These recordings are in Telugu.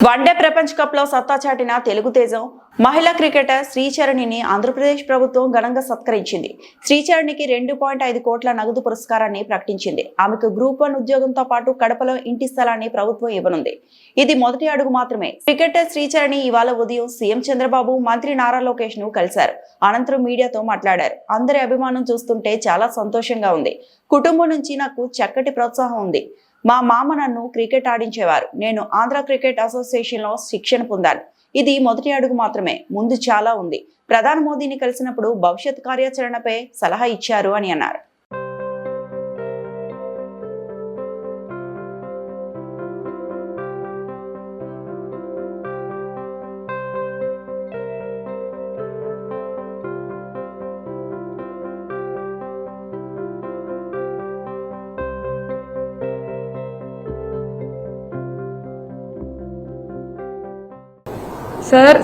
వన్డే ప్రపంచ కప్ లో సత్తా చాటిన తెలుగు తేజం మహిళా క్రికెటర్ శ్రీచరణిని ఆంధ్రప్రదేశ్ ప్రభుత్వం ఘనంగా సత్కరించింది. శ్రీచరణికి 2.5 కోట్ల నగదు పురస్కారాన్ని ప్రకటించింది. ఆమెకు గ్రూప్ 1 ఉద్యోగంతో పాటు కడపలో ఇంటి స్థలాన్ని ప్రభుత్వం ఇవ్వనుంది. ఇది మొదటి అడుగు మాత్రమే. క్రికెటర్ శ్రీచరణి ఇవాళ ఉదయం సీఎం చంద్రబాబు, మంత్రి నారా లోకేష్ ను కలిశారు. అనంతరం మీడియాతో మాట్లాడారు. అందరి అభిమానం చూస్తుంటే చాలా సంతోషంగా ఉంది. కుటుంబం నుంచి నాకు చక్కటి ప్రోత్సాహం ఉంది. మా మామ నన్ను క్రికెట్ ఆడించేవారు. నేను ఆంధ్ర క్రికెట్ అసోసియేషన్ లో శిక్షణ పొందాను. ఇది మొదటి అడుగు మాత్రమే, ముందు చాలా ఉంది. ప్రధాని మోదీని కలిసినప్పుడు భవిష్యత్ కార్యాచరణపై సలహా ఇచ్చారు అని అన్నారు.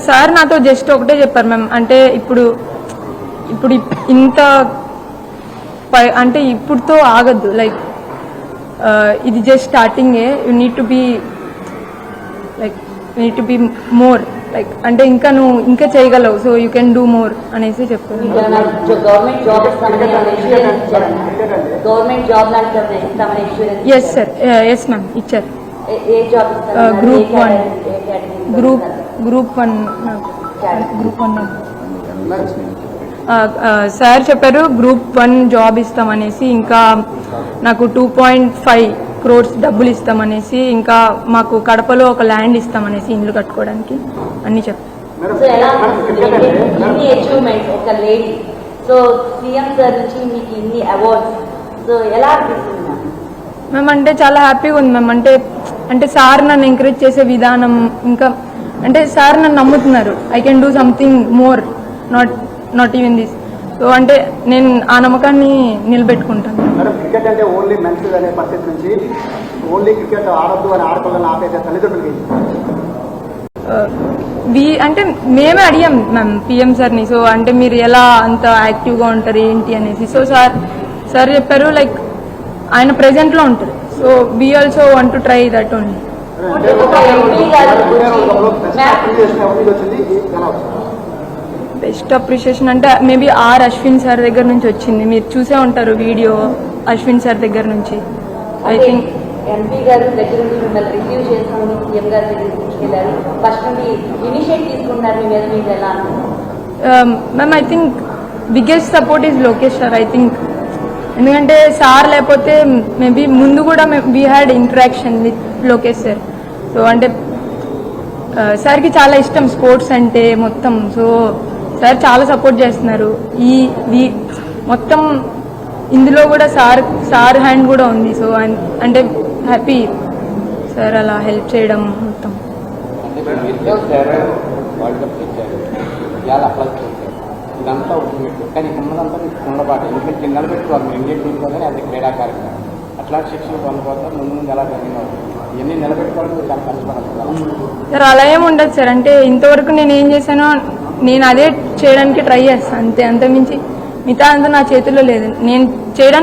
సార్ నాతో జస్ట్ ఒకటే చెప్పారు మ్యామ్. అంటే ఇప్పుడు ఇంత అంటే ఇప్పుడుతో ఆగద్దు, లైక్ ఇది జస్ట్ స్టార్టింగే. You need to be more, like అంటే ఇంకా నువ్వు ఇంకా చేయగలవు, so you can do more అనేసి చెప్పారు. ఎస్ సార్, ఎస్ మ్యామ్ ఇచ్చారు. గ్రూప్ వన్ సార్ చెప్పారు గ్రూప్ 1 జాబ్ ఇస్తామనేసి, ఇంకా నాకు 2.5 crores డబ్బులు ఇస్తామనేసి, ఇంకా మాకు కడపలో ఒక ల్యాండ్ ఇస్తామనేసి ఇల్లు కట్టుకోవడానికి అన్ని చెప్పారు. మేము అంటే చాలా హ్యాపీగా ఉంది మ్యామ్. అంటే సార్ నన్ను ఎంకరేజ్ చేసే విధానం, ఇంకా అంటే సార్ నన్ను నమ్ముతున్నారు. I can do something more, not even this. So అంటే నేను ఆ నమ్మకాన్ని నిలబెట్టుకుంటాను. అంటే మేమే అడిగాం మ్యామ్ పిఎం సార్ని. సో అంటే మీరు ఎలా అంత యాక్టివ్గా ఉంటారు ఏంటి అనేసి. సో సార్ చెప్పారు లైక్ ఆయన ప్రెజెంట్ లో ఉంటారు. So we also want to try that only. Best appreciation అంటే మేబీ అశ్విన్ సార్ దగ్గర నుంచి వచ్చింది. మీరు చూసే ఉంటారు వీడియో, అశ్విన్ సార్ దగ్గర నుంచి. ఐ థింక్ ఎంపీ గారు దగ్గర నుంచి మిమ్మల్ని రిసీవ్ చేసుకుని సీఎం గారి దగ్గర తీసుకెళ్లారు. ఫస్ట్ నుండి ఇనిషియేట్ తీసుకున్నారు మీ మీద, మీరు ఎలా? Ma'am I think biggest support is Lokesh sir. I think ఎందుకంటే సార్ లేకపోతే మేబీ ముందు కూడా we had interaction with Lokesh sir. So అంటే సార్కి చాలా ఇష్టం స్పోర్ట్స్ అంటే మొత్తం. సో సార్ చాలా సపోర్ట్ చేస్తున్నారు. మొత్తం ఇందులో కూడా సార్ హ్యాండ్ కూడా ఉంది. సో అంటే హ్యాపీ సార్ అలా హెల్ప్ చేయడం మొత్తం. ఇదంతా ఉంటుంది కానీ ఉన్నదంతా మీకు ఉండబాటు, ఎందుకంటే నిలబెట్టుకోవాలి మీరు ఇండియన్ టీంలో కానీ అది క్రీడాకారిక అట్లాంటి శిక్షణ పొందకపోతే ముందు ఎలా ట్రైనింగ్ అవుతుంది, ఇవన్నీ నిలబెట్టుకోవడానికి చాలా కష్టపడాలి సార్. అలా ఏమి ఉండదు సార్. అంటే ఇంతవరకు నేను ఏం చేశానో నేను అదే చేయడానికి ట్రై చేస్తాను అంతే. అంతకుమించి మిగతా అంతా నా చేతుల్లో లేదు. నేను చేయడానికి